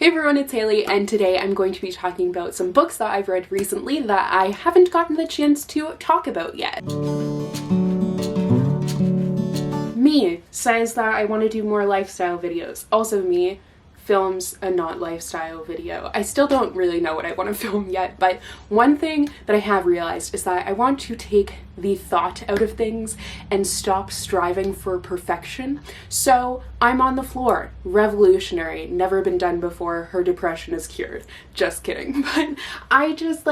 Hey everyone, it's Hailey, and today I'm going to be talking about some books that I've read recently that I haven't gotten the chance to talk about yet. Me says that I want to do more lifestyle videos. Also me films a not lifestyle video. I still don't really know what I want to film yet, but one thing that I have realized is that I want to take the thought out of things and stop striving for perfection. So I'm on the floor. Revolutionary. Never been done before. Her depression is cured. Just kidding. But I just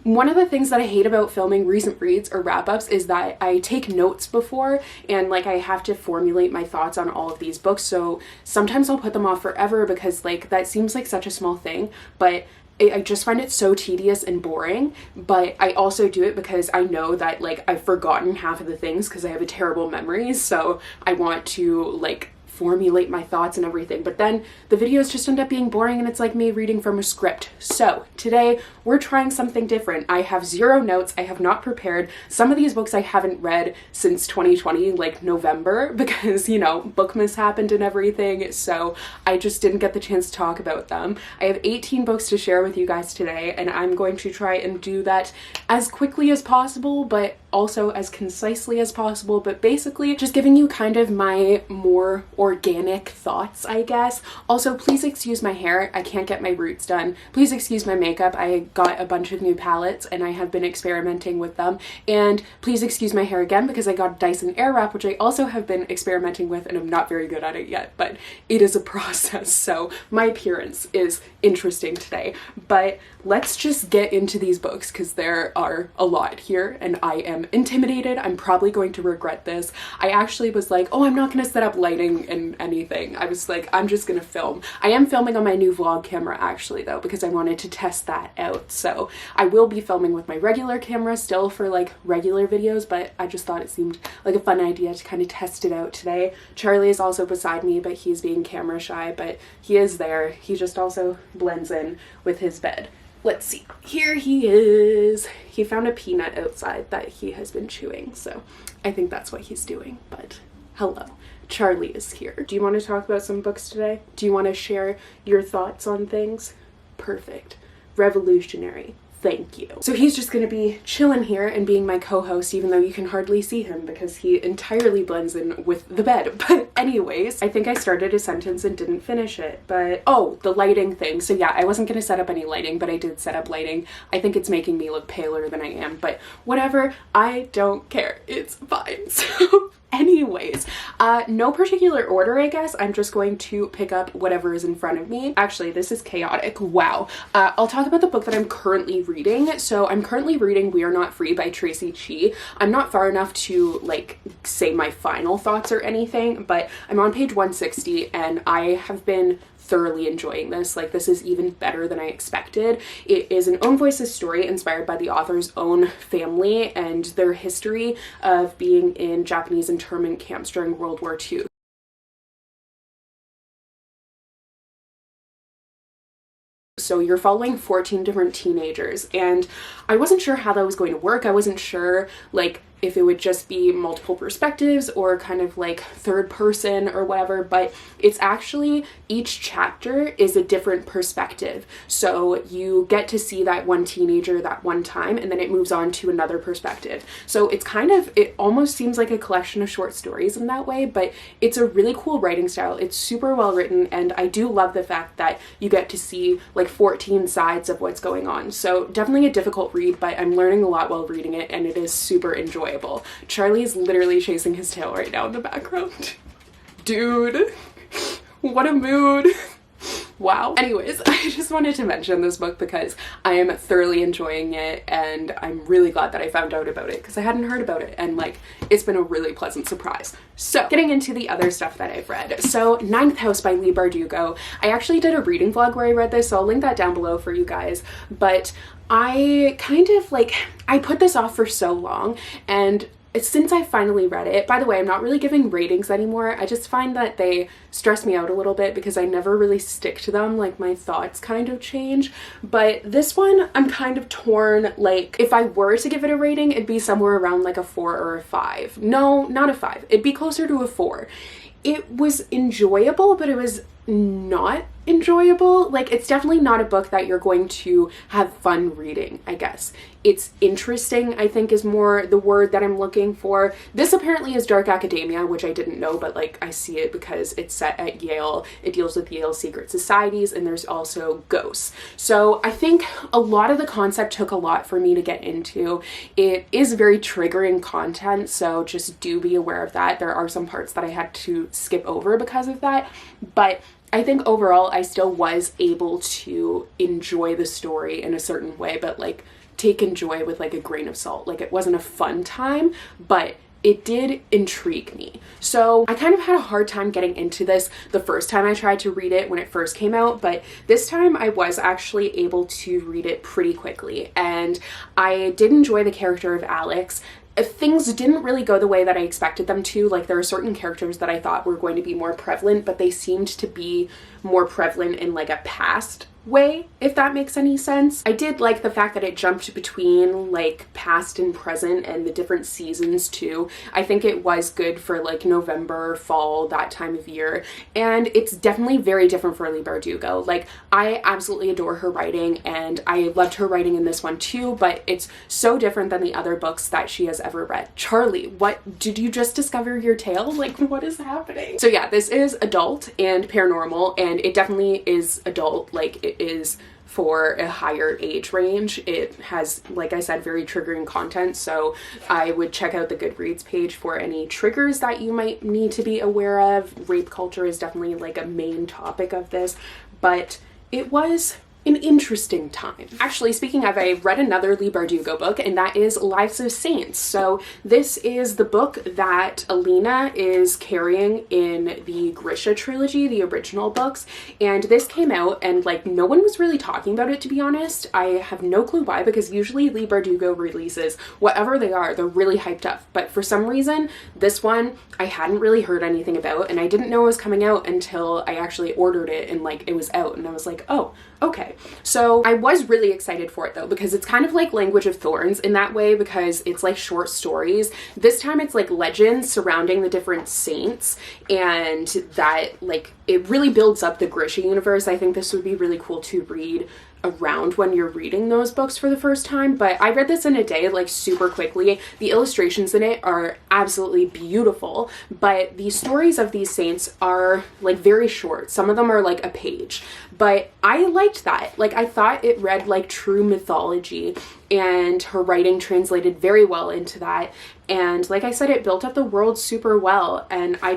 one of the things that I hate about filming recent reads or wrap-ups is that I take notes before and I have to formulate my thoughts on all of these books. So sometimes I'll put them off forever because that seems like such a small thing, but I just find it so tedious and boring. But I also do it because I know that I've forgotten half of the things because I have a terrible memory, so I want to formulate my thoughts and everything, but then the videos just end up being boring and it's like me reading from a script. So today we're trying something different. I have zero notes. I have not prepared. Some of these books I haven't read since 2020, November, because Bookmas happened and everything, so I just didn't get the chance to talk about them. I have 18 books to share with you guys today, and I'm going to try and do that as quickly as possible, but also as concisely as possible, but basically just giving you kind of my more organic thoughts, I guess. Also, please excuse my hair. I can't get my roots done. Please excuse my makeup. I got a bunch of new palettes and I have been experimenting with them. And please excuse my hair again because I got a Dyson Airwrap, which I also have been experimenting with and I'm not very good at it yet, but it is a process. So my appearance is interesting today, but let's just get into these books because there are a lot here and I am intimidated. I'm probably going to regret this. I actually was oh, I'm not going to set up lighting and anything. I was I'm just going to film. I am filming on my new vlog camera actually though, because I wanted to test that out. So I will be filming with my regular camera still for regular videos, but I just thought it seemed like a fun idea to kind of test it out today. Charlie is also beside me, but he's being camera shy, but he is there. He just also blends in with his bed. Let's see. Here he is. He found a peanut outside that he has been chewing, so I think that's what he's doing, but hello. Charlie is here. Do you want to talk about some books today? Do you want to share your thoughts on things? Perfect. Revolutionary. Thank you. So he's just gonna be chilling here and being my co-host, even though you can hardly see him because he entirely blends in with the bed. But anyways, I think I started a sentence and didn't finish it, but oh, the lighting thing. So yeah, I wasn't gonna set up any lighting, but I did set up lighting. I think it's making me look paler than I am, but whatever, I don't care. It's fine. So anyways, no particular order, I guess. I'm just going to pick up whatever is in front of me. Actually, this is chaotic. Wow. I'll talk about the book that I'm currently reading. So I'm currently reading We Are Not Free by Traci Chee. I'm not far enough to say my final thoughts or anything, but I'm on page 160 and I have been thoroughly enjoying this. This is even better than I expected. It is an own voices story inspired by the author's own family and their history of being in Japanese internment camps during World War II. So you're following 14 different teenagers, and I wasn't sure how that was going to work. I wasn't sure if it would just be multiple perspectives or kind of third person or whatever, but it's actually each chapter is a different perspective. So you get to see that one teenager that one time and then it moves on to another perspective. So it's it almost seems like a collection of short stories in that way, but it's a really cool writing style. It's super well written and I do love the fact that you get to see 14 sides of what's going on. So definitely a difficult read, but I'm learning a lot while reading it and it is super enjoyable. Charlie is literally chasing his tail right now in the background. Dude, what a mood. Wow. Anyways, I just wanted to mention this book because I am thoroughly enjoying it and I'm really glad that I found out about it because I hadn't heard about it and it's been a really pleasant surprise. So getting into the other stuff that I've read. So Ninth House by Leigh Bardugo. I actually did a reading vlog where I read this, so I'll link that down below for you guys, but I kind of I put this off for so long, and since I finally read it, by the way, I'm not really giving ratings anymore. I just find that they stress me out a little bit because I never really stick to them. My thoughts kind of change. But this one, I'm kind of torn. If I were to give it a rating, it'd be somewhere around a 4 or a 5. No, not a 5. It'd be closer to a 4. It was enjoyable, but it was not enjoyable. Like, it's definitely not a book that you're going to have fun reading, I guess. It's interesting, I think, is more the word that I'm looking for. This apparently is dark academia, which I didn't know, but like I see it because it's set at Yale. It deals with Yale secret societies, and there's also ghosts. So I think a lot of the concept took a lot for me to get into. It is very triggering content, so just do be aware of that. There are some parts that I had to skip over because of that, but I think overall I still was able to enjoy the story in a certain way, but like take enjoy with like a grain of salt. Like, it wasn't a fun time, but it did intrigue me. So I kind of had a hard time getting into this the first time I tried to read it when it first came out, but this time I was actually able to read it pretty quickly, and I did enjoy the character of Alex. Things didn't really go the way that I expected them to. Like, there are certain characters that I thought were going to be more prevalent, but they seemed to be more prevalent in like a past way, if that makes any sense. I did like the fact that it jumped between like past and present and the different seasons too. I think it was good for like November, fall, that time of year, and it's definitely very different for Leigh Bardugo. Like, I absolutely adore her writing, and I loved her writing in this one too, but it's so different than the other books that she has ever read. Charlie, what did you just discover your tale? Like, what is happening? So yeah, this is adult and paranormal, and it definitely is adult. Like, it is for a higher age range. It has, like I said, very triggering content, so I would check out the Goodreads page for any triggers that you might need to be aware of. Rape culture is definitely like a main topic of this, but it was an interesting time. Actually, speaking of, I read another Leigh Bardugo book, and that is Lives of Saints. So this is the book that Alina is carrying in the Grisha trilogy, the original books, and this came out and like no one was really talking about it, to be honest. I have no clue why, because usually Leigh Bardugo releases whatever they are, they're really hyped up, but for some reason this one I hadn't really heard anything about, and I didn't know it was coming out until I actually ordered it and like it was out, and I was like, oh, okay. So I was really excited for it though, because it's kind of like Language of Thorns in that way, because it's like short stories. This time it's like legends surrounding the different saints, and that like it really builds up the Grisha universe. I think this would be really cool to read around when you're reading those books for the first time, but I read this in a day, like super quickly. The illustrations in it are absolutely beautiful, but the stories of these saints are like very short. Some of them are like a page, but I liked that. Like, I thought it read like true mythology, and her writing translated very well into that. And like I said, it built up the world super well, and I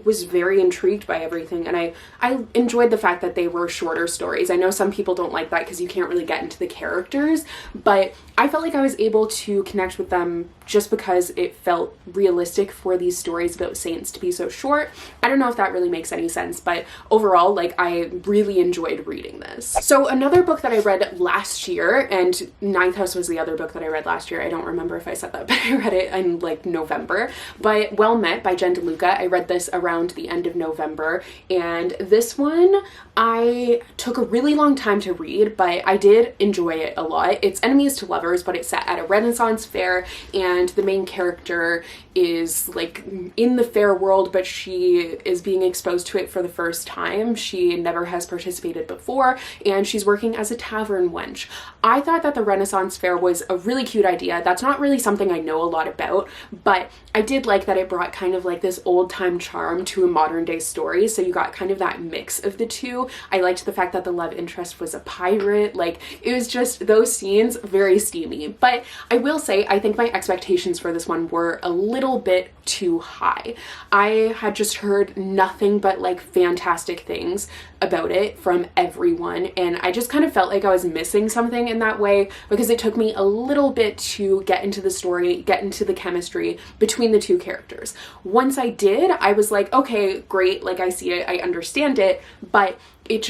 was very intrigued by everything, and I enjoyed the fact that they were shorter stories. I know some people don't like that because you can't really get into the characters, but I felt like I was able to connect with them just because it felt realistic for these stories about saints to be so short. I don't know if that really makes any sense, but overall, like, I really enjoyed reading this. So another book that I read last year, and Ninth House was the other book that I read last year. I don't remember if I said that, but I read it in like November. But Well Met by Jen Deluca, I read this around the end of November, and this one I took a really long time to read, but I did enjoy it a lot. It's enemies to lovers, but it's set at a Renaissance fair, and the main character is like in the fair world, but she is being exposed to it for the first time. She never has participated before, and she's working as a tavern wench. I thought that the Renaissance fair was a really cute idea. That's not really something I know a lot about, but I did like that it brought kind of like this old time charm to a modern day story, so you got kind of that mix of the two. I liked the fact that the love interest was a pirate. Like, it was just those scenes very steamy. But I will say, I think my expectations for this one were a little bit too high. I had just heard nothing but like fantastic things about it from everyone, and I just kind of felt like I was missing something in that way, because it took me a little bit to get into the story, get into the chemistry between the two characters. Once I did, I was like, okay, great, like I see it, I understand it, but it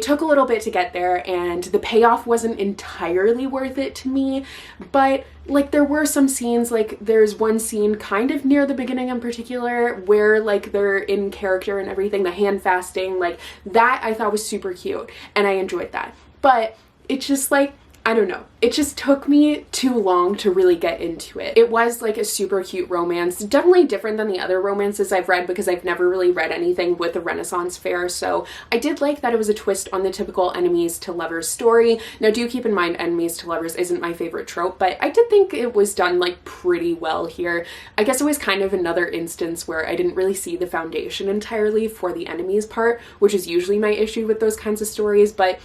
took a little bit to get there, and the payoff wasn't entirely worth it to me. But like, there were some scenes, like there's one scene kind of near the beginning in particular where like they're in character and everything, the hand fasting, like that I thought was super cute and I enjoyed that. But it's just like, I don't know. It just took me too long to really get into it. It was like a super cute romance, definitely different than the other romances I've read because I've never really read anything with a Renaissance fair, so I did like that it was a twist on the typical enemies to lovers story. Now do keep in mind enemies to lovers isn't my favorite trope, but I did think it was done like pretty well here. I guess it was kind of another instance where I didn't really see the foundation entirely for the enemies part, which is usually my issue with those kinds of stories, but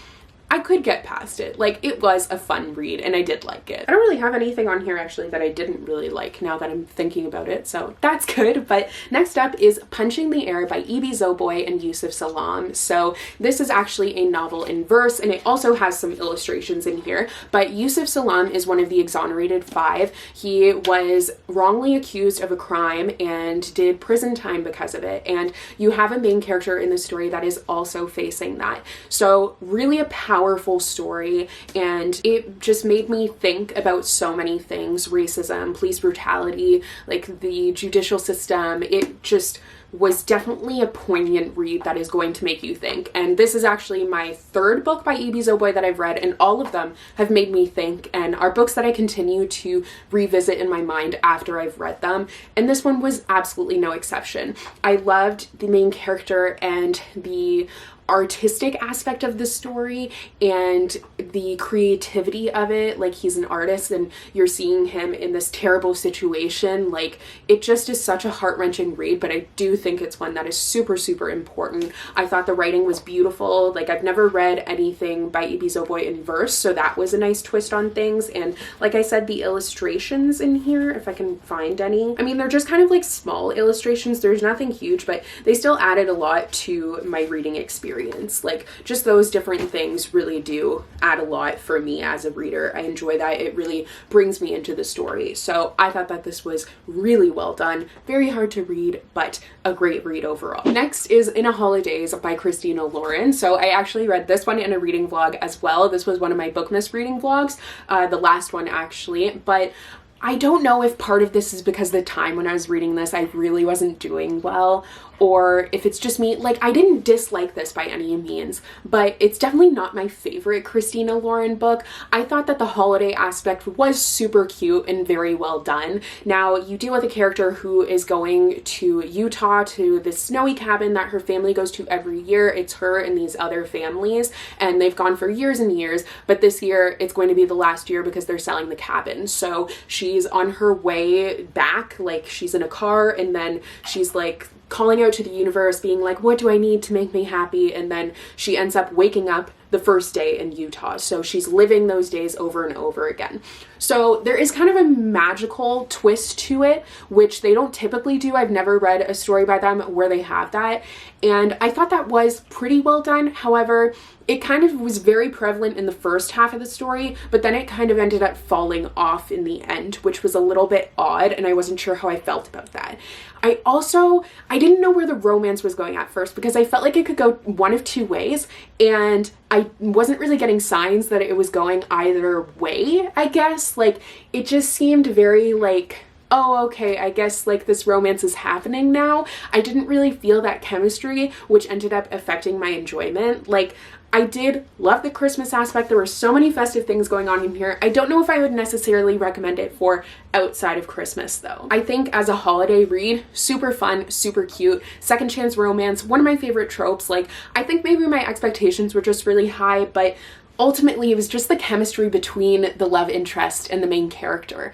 I could get past it. Like, it was a fun read and I did like it. I don't really have anything on here actually that I didn't really like now that I'm thinking about it, so that's good. But next up is Punching the Air by Evie Zoboi and Yusef Salaam. So this is actually a novel in verse and it also has some illustrations in here, but Yusef Salaam is one of the exonerated 5. He was wrongly accused of a crime and did prison time because of it, and you have a main character in the story that is also facing that. So really a powerful story, and it just made me think about so many things: racism, police brutality, like the judicial system. It just was definitely a poignant read that is going to make you think. And this is actually my 3rd book by Evie Zoboi that I've read, and all of them have made me think and are books that I continue to revisit in my mind after I've read them, and this one was absolutely no exception. I loved the main character and the artistic aspect of the story and the creativity of it. Like, he's an artist and you're seeing him in this terrible situation. Like, it just is such a heart-wrenching read, but I do think it's one that is super, super important. I thought the writing was beautiful. Like, I've never read anything by Evie Zoboi in verse, so that was a nice twist on things. And like I said, the illustrations in here, if I can find any, I mean, they're just kind of like small illustrations. There's nothing huge, but they still added a lot to my reading experience. Like, just those different things really do add a lot for me as a reader. I enjoy that. It really brings me into the story. So I thought that this was really well done. Very hard to read, but a great read overall. Next is In a Holidaze by Christina Lauren. So I actually read this one in a reading vlog as well. This was one of my Bookmas reading vlogs, the last one actually, but I don't know if part of this is because the time when I was reading this I really wasn't doing well, or if it's just me. Like, I didn't dislike this by any means, but it's definitely not my favorite Christina Lauren book. I thought that the holiday aspect was super cute and very well done. Now, you deal with a character who is going to Utah to this snowy cabin that her family goes to every year. It's her and these other families, and they've gone for years and years, but this year it's going to be the last year because they're selling the cabin. So she's on her way back, like she's in a car, and then she's like calling out to the universe, being like, what do I need to make me happy? And then she ends up waking up the first day in Utah. So she's living those days over and over again. So there is kind of a magical twist to it, which they don't typically do. I've never read a story by them where they have that. And I thought that was pretty well done. However, it kind of was very prevalent in the first half of the story, but then it kind of ended up falling off in the end, which was a little bit odd, and I wasn't sure how I felt about that. I didn't know where the romance was going at first because I felt like it could go one of two ways, and I wasn't really getting signs that it was going either way, I guess. Like, it just seemed very like, oh, okay, I guess like this romance is happening now. I didn't really feel that chemistry, which ended up affecting my enjoyment. Like, I did love the Christmas aspect. There were so many festive things going on in here. I don't know if I would necessarily recommend it for outside of Christmas though. I think as a holiday read, super fun, super cute, second chance romance, one of my favorite tropes. Like, I think maybe my expectations were just really high, but ultimately it was just the chemistry between the love interest and the main character.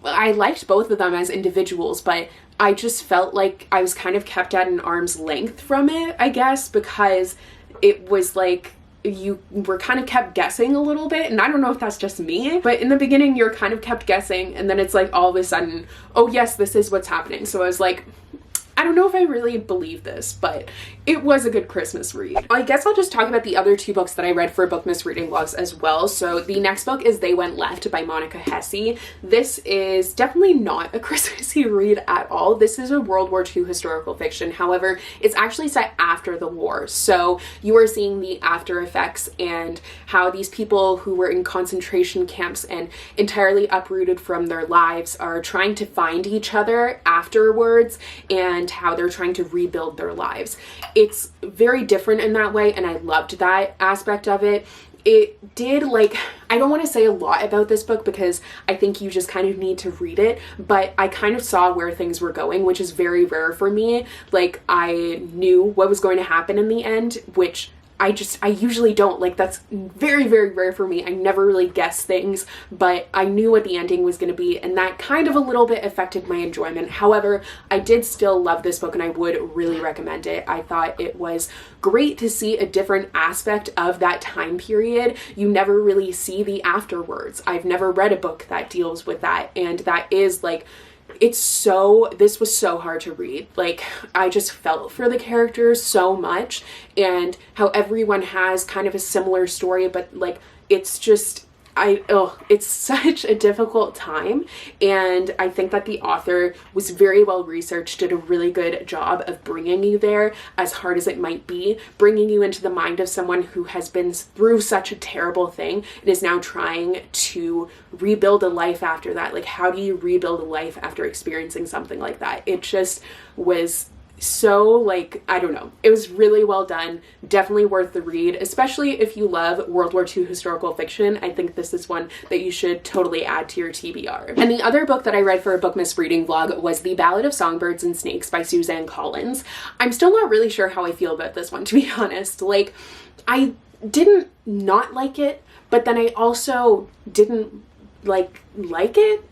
I liked both of them as individuals, but I just felt like I was kind of kept at an arm's length from it, I guess, because it was like you were kind of kept guessing a little bit, and I don't know if that's just me, but in the beginning you're kind of kept guessing, and then it's like all of a sudden, oh yes, this is what's happening. So I was like, I don't know if I really believe this, but it was a good Christmas read. I guess I'll just talk about the other 2 books that I read for Bookmas reading vlogs as well. So the next book is They Went Left by Monica Hesse. This is definitely not a Christmassy read at all. This is a World War II historical fiction. However, it's actually set after the war. So you are seeing the after effects and how these people who were in concentration camps and entirely uprooted from their lives are trying to find each other afterwards, and how they're trying to rebuild their lives. It's very different in that way, and I loved that aspect of it. it did, like, I don't want to say a lot about this book because I think you just kind of need to read it, but I kind of saw where things were going, which is very rare for me. Like, I knew what was going to happen in the end, which I usually don't. Like, that's very, very rare for me. I never really guess things, but I knew what the ending was going to be, and that kind of a little bit affected my enjoyment. However, I did still love this book, and I would really recommend it. I thought it was great to see a different aspect of that time period. You never really see the afterwards. I've never read a book that deals with that, and that is, like, this was so hard to read. Like, I just felt for the characters so much, and how everyone has kind of a similar story, but like, it's just, it's such a difficult time, and I think that the author was very well researched, did a really good job of bringing you there, as hard as it might be, bringing you into the mind of someone who has been through such a terrible thing and is now trying to rebuild a life after that. Like, how do you rebuild a life after experiencing something like that? It just was so, like, I don't know. It was really well done. Definitely worth the read, especially if you love World War II historical fiction. I think this is one that you should totally add to your TBR. And the other book that I read for a Bookmas reading vlog was The Ballad of Songbirds and Snakes by Suzanne Collins. I'm still not really sure how I feel about this one, to be honest. Like, I didn't not like it, but then I also didn't like it.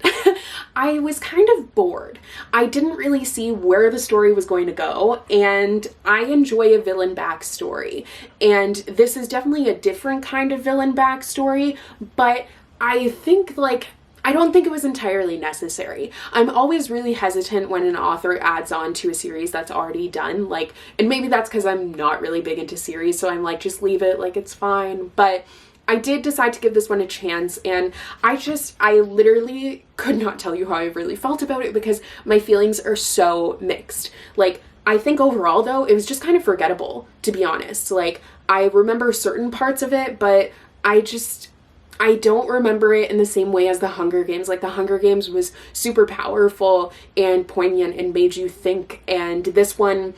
I was kind of bored. I didn't really see where the story was going to go, and I enjoy a villain backstory, and this is definitely a different kind of villain backstory, but I think, like, I don't think it was entirely necessary. I'm always really hesitant when an author adds on to a series that's already done, like, and maybe that's because I'm not really big into series, so I'm like, just leave it, like, it's fine. But I did decide to give this one a chance, and I literally could not tell you how I really felt about it because my feelings are so mixed. Like, I think overall, though, it was just kind of forgettable, to be honest. Like, I remember certain parts of it, but I don't remember it in the same way as The Hunger Games. Like, The Hunger Games was super powerful and poignant and made you think, and this one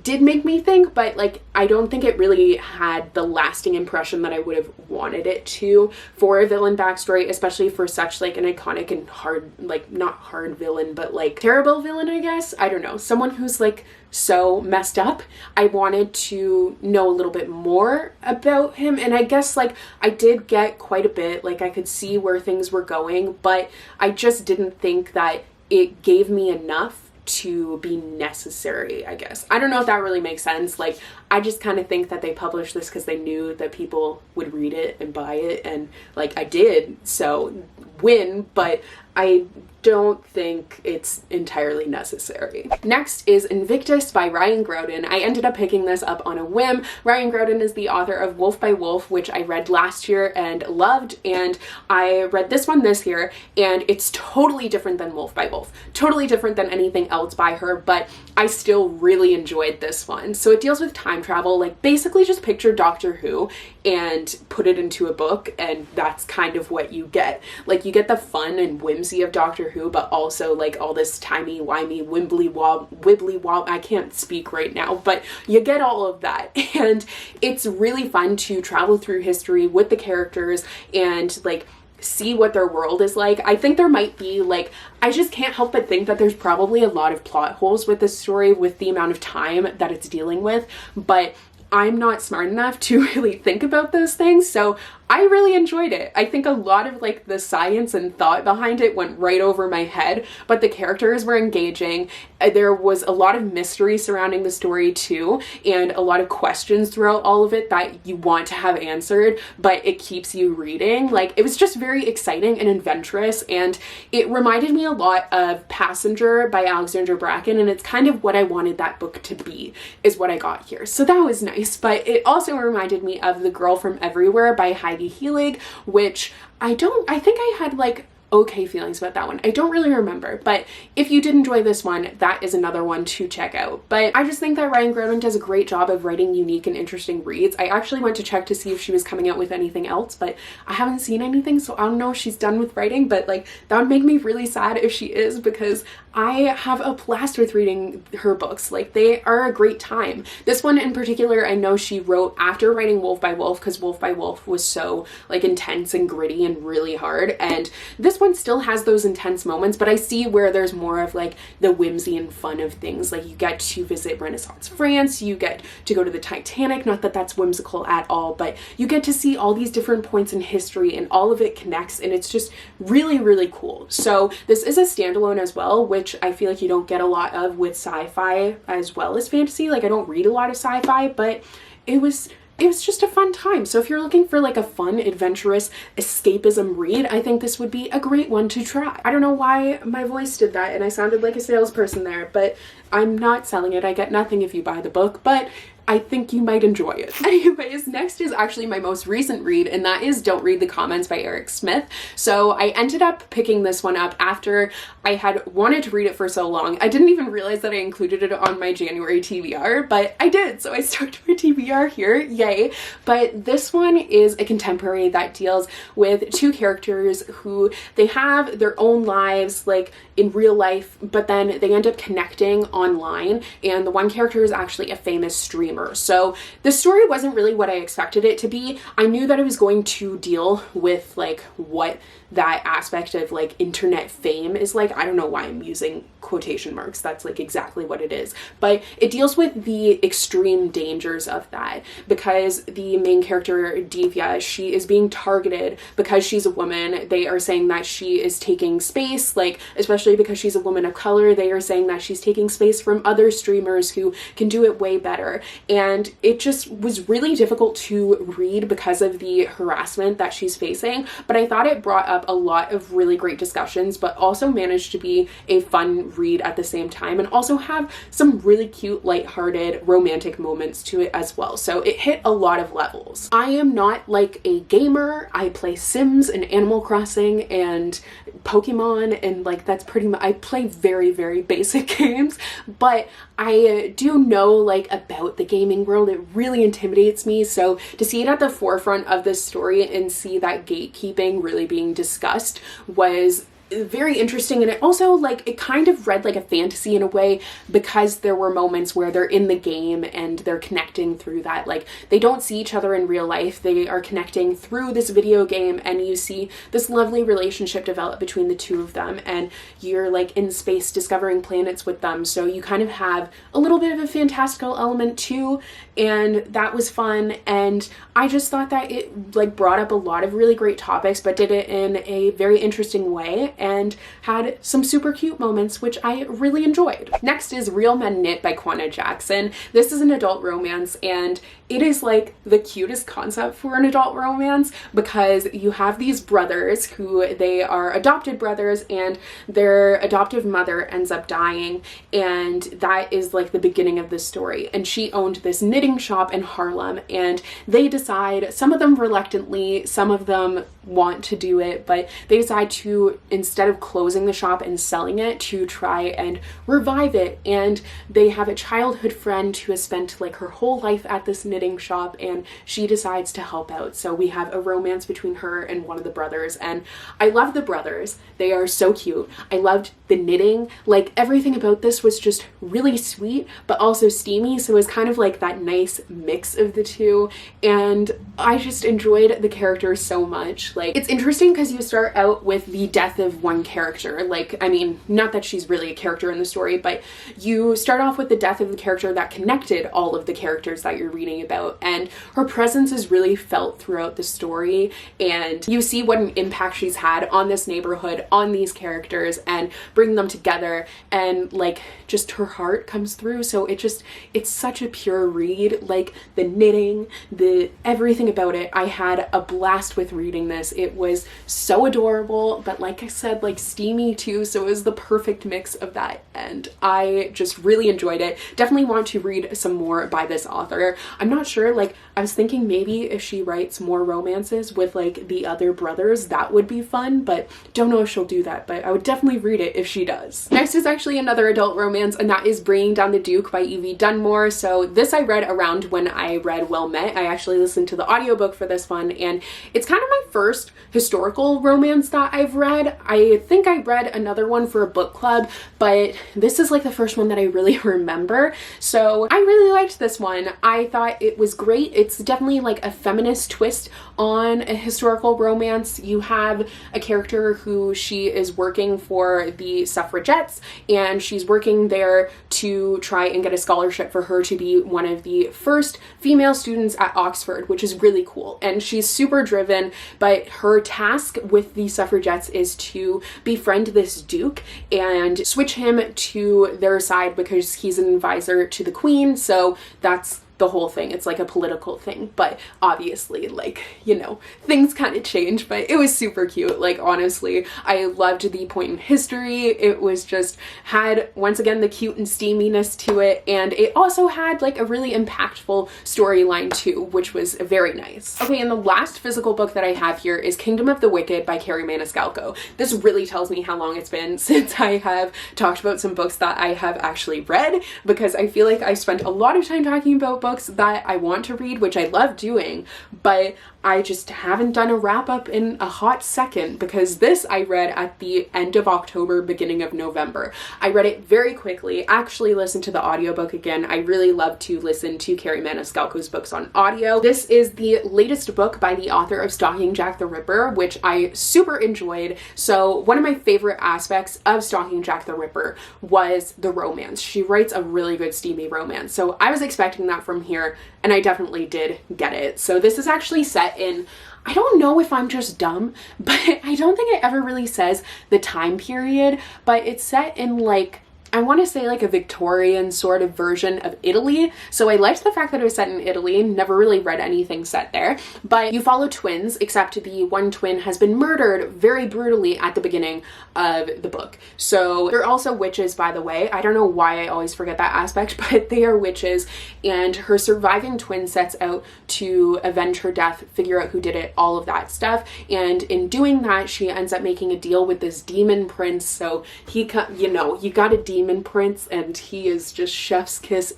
did make me think, but, like, I don't think it really had the lasting impression that I would have wanted it to for a villain backstory, especially for such, like, an iconic and hard, like, not hard villain, but, like, terrible villain, I guess. I don't know. Someone who's, like, so messed up. I wanted to know a little bit more about him, and I guess, like, I did get quite a bit. Like, I could see where things were going, but I just didn't think that it gave me enough to be necessary, I guess. I don't know if that really makes sense. Like, I just kind of think that they published this because they knew that people would read it and buy it, and, like, I did, so win, but I don't think it's entirely necessary. Next is Invictus by Ryan Graudin. I ended up picking this up on a whim. Ryan Graudin is the author of Wolf by Wolf, which I read last year and loved, and I read this one this year, and it's totally different than Wolf by Wolf. Totally different than anything else by her, but I still really enjoyed this one. So it deals with time travel. Like, basically just picture Doctor Who and put it into a book, and that's kind of what you get. Like, you get the fun and whimsy of Doctor Who, but also, like, all this timey-wimey, wibbly-wob, I can't speak right now, but you get all of that, and it's really fun to travel through history with the characters and, like, see what their world is like. I think there might be, like, I just can't help but think that there's probably a lot of plot holes with this story with the amount of time that it's dealing with, but I'm not smart enough to really think about those things, so I really enjoyed it. I think a lot of, like, the science and thought behind it went right over my head, but the characters were engaging. There was a lot of mystery surrounding the story too, and a lot of questions throughout all of it that you want to have answered, but it keeps you reading. Like, it was just very exciting and adventurous, and it reminded me a lot of Passenger by Alexandra Bracken, and it's kind of what I wanted that book to be, is what I got here. So that was nice, but it also reminded me of The Girl from Everywhere by Heidi Heelig, which I think I had, like, okay feelings about that one. I don't really remember, but if you did enjoy this one, that is another one to check out. But I just think that Ryan Graudin does a great job of writing unique and interesting reads. I actually went to check to see if she was coming out with anything else, but I haven't seen anything, so I don't know if she's done with writing, but like that would make me really sad if she is, because I have a blast with reading her books. Like, they are a great time. This one in particular, I know she wrote after writing Wolf by Wolf, because Wolf by Wolf was so like intense and gritty and really hard, and this one still has those intense moments, but I see where there's more of like the whimsy and fun of things. Like, you get to visit Renaissance France, you get to go to the Titanic, not that that's whimsical at all, but you get to see all these different points in history and all of it connects, and it's just really, really cool. So this is a standalone as well, which I feel like you don't get a lot of with sci-fi as well as fantasy. Like, I don't read a lot of sci-fi, but it was just a fun time. So if you're looking for like a fun, adventurous escapism read, I think this would be a great one to try. I don't know why my voice did that and I sounded like a salesperson there, but I'm not selling it. I get nothing if you buy the book, but I think you might enjoy it. Anyways, next is actually my most recent read, and that is Don't Read the Comments by Eric Smith. So I ended up picking this one up after I had wanted to read it for so long. I didn't even realize that I included it on my January TBR, but I did, so I stuck to my TBR here, yay. But this one is a contemporary that deals with two characters who they have their own lives, like in real life, but then they end up connecting online, and the one character is actually a famous streamer. So the story wasn't really what I expected it to be. I knew that it was going to deal with like what that aspect of like internet fame is like. I don't know why I'm using quotation marks. That's like exactly what it is. But it deals with the extreme dangers of that, because the main character, Divya, she is being targeted because she's a woman. They are saying that she is taking space, like especially because she's a woman of color, they are saying that she's taking space from other streamers who can do it way better. And it just was really difficult to read because of the harassment that she's facing. But I thought it brought up a lot of really great discussions, but also managed to be a fun read at the same time, and also have some really cute, lighthearted, romantic moments to it as well. So it hit a lot of levels. I am not like a gamer. I play Sims and Animal Crossing and Pokemon, and like that's pretty much, I play very, very basic games, but I do know like about the gaming world. It really intimidates me. So to see it at the forefront of this story and see that gatekeeping really being discussed was very interesting. And it also like it kind of read like a fantasy in a way, because there were moments where they're in the game and they're connecting through that. Like, they don't see each other in real life, they are connecting through this video game, and you see this lovely relationship develop between the two of them, and you're like in space discovering planets with them. So you kind of have a little bit of a fantastical element too, and that was fun. And I just thought that it like brought up a lot of really great topics, but did it in a very interesting way, and had some super cute moments, which I really enjoyed. Next is Real Men Knit by Kwana Jackson. This is an adult romance, and it is like the cutest concept for an adult romance, because you have these brothers who they are adopted brothers, and their adoptive mother ends up dying, and that is like the beginning of the story. And she owned this knitting shop in Harlem, and they decide, some of them reluctantly, some of them want to do it, but they decide to, instead of closing the shop and selling it, to try and revive it. And they have a childhood friend who has spent like her whole life at this knitting shop, and she decides to help out. So we have a romance between her and one of the brothers, and I love the brothers. They are so cute. I loved the knitting. Like, everything about this was just really sweet, but also steamy. So it was kind of like that nice mix of the two, and I just enjoyed the characters so much. Like, it's interesting because you start out with the death of one character. Like, I mean, not that she's really a character in the story, but you start off with the death of the character that connected all of the characters that you're reading about, and her presence is really felt throughout the story, and you see what an impact she's had on this neighborhood, on these characters, and bring them together, and like just her heart comes through. So it's such a pure read. Like, the knitting, the everything about it, I had a blast with reading this. It was so adorable, but like I said, like steamy too, so it was the perfect mix of that, and I just really enjoyed it. Definitely want to read some more by this author. I'm not not sure. Like, I was thinking maybe if she writes more romances with like the other brothers, that would be fun, but don't know if she'll do that, but I would definitely read it if she does. Next is actually another adult romance, and that is Bringing Down the Duke by Evie Dunmore. So this I read around when I read Well Met. I actually listened to the audiobook for this one, and it's kind of my first historical romance that I've read. I think I read another one for a book club, but this is like the first one that I really remember. So I really liked this one. I thought it was great. It's definitely like a feminist twist on a historical romance. You have a character who she is working for the suffragettes, and she's working there to try and get a scholarship for her to be one of the first female students at Oxford, which is really cool. And she's super driven, but her task with the suffragettes is to befriend this duke and switch him to their side because he's an advisor to the queen. So that's the whole thing. It's like a political thing, but obviously, like, you know, things kind of change, but it was super cute. Like, honestly, I loved the point in history. It was just had, once again, the cute and steaminess to it, and it also had like a really impactful storyline too, which was very nice. Okay, and the last physical book that I have here is Kingdom of the Wicked by Kerri Maniscalco. This really tells me how long it's been since I have talked about some books that I have actually read, because I feel like I spent a lot of time talking about books that I want to read, which I love doing, but I just haven't done a wrap up in a hot second, because this I read at the end of October, beginning of November. I read it very quickly, actually listened to the audiobook again. I really love to listen to Kerri Maniscalco's books on audio. This is the latest book by the author of Stalking Jack the Ripper, which I super enjoyed. So one of my favorite aspects of Stalking Jack the Ripper was the romance. She writes a really good steamy romance. So I was expecting that from here, and I definitely did get it. So this is actually set in, I don't know if I'm just dumb, but I don't think it ever really says the time period, but it's set in like, I want to say like a Victorian sort of version of Italy. So I liked the fact that it was set in Italy. Never really read anything set there, but you follow twins, except the one twin has been murdered very brutally at the beginning of the book. So they're also witches, by the way. I don't know why I always forget that aspect, but they are witches, and her surviving twin sets out to avenge her death, figure out who did it, all of that stuff. And in doing that, she ends up making a deal with this demon prince. So he, you know, you got a demon prince, and he is just chef's kiss.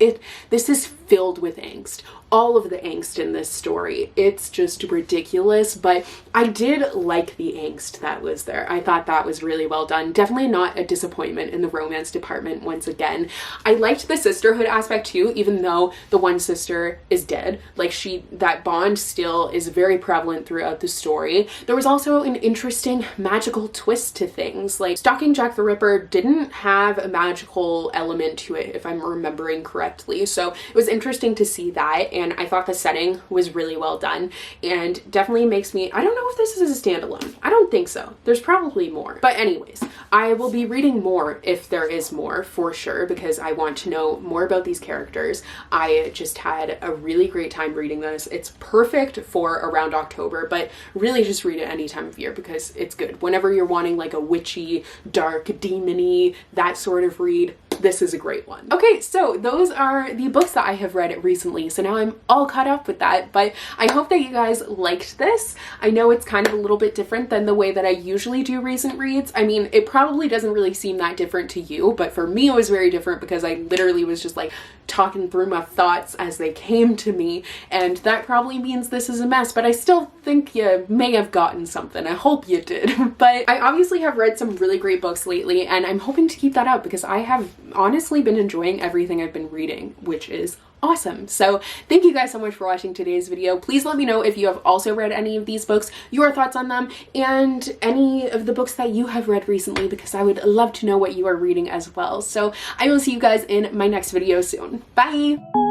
This is filled with angst. All of the angst in this story. It's just ridiculous, but I did like the angst that was there. I thought that was really well done. Definitely not a disappointment in the romance department once again. I liked the sisterhood aspect too, even though the one sister is dead. Like, that bond still is very prevalent throughout the story. There was also an interesting magical twist to things. Like, Stalking Jack the Ripper didn't have a magical element to it, if I'm remembering correctly. So it was interesting to see that, and I thought the setting was really well done, and definitely makes me, I don't know if this is a standalone. I don't think so. There's probably more. But anyways, I will be reading more if there is more, for sure, because I want to know more about these characters. I just had a really great time reading this. It's perfect for around October, but really just read it any time of year because it's good. Whenever you're wanting like a witchy, dark, demony, that sort of read, this is a great one. Okay, so those are the books that I have read recently. So now I'm all caught up with that, but I hope that you guys liked this. I know it's kind of a little bit different than the way that I usually do recent reads. I mean, it probably doesn't really seem that different to you, but for me it was very different because I literally was just like talking through my thoughts as they came to me, and that probably means this is a mess, but I still think you may have gotten something. I hope you did. But I obviously have read some really great books lately, and I'm hoping to keep that up because I have honestly been enjoying everything I've been reading, which is awesome. So thank you guys so much for watching today's video. Please let me know if you have also read any of these books, your thoughts on them, and any of the books that you have read recently, because I would love to know what you are reading as well. So I will see you guys in my next video soon. Bye!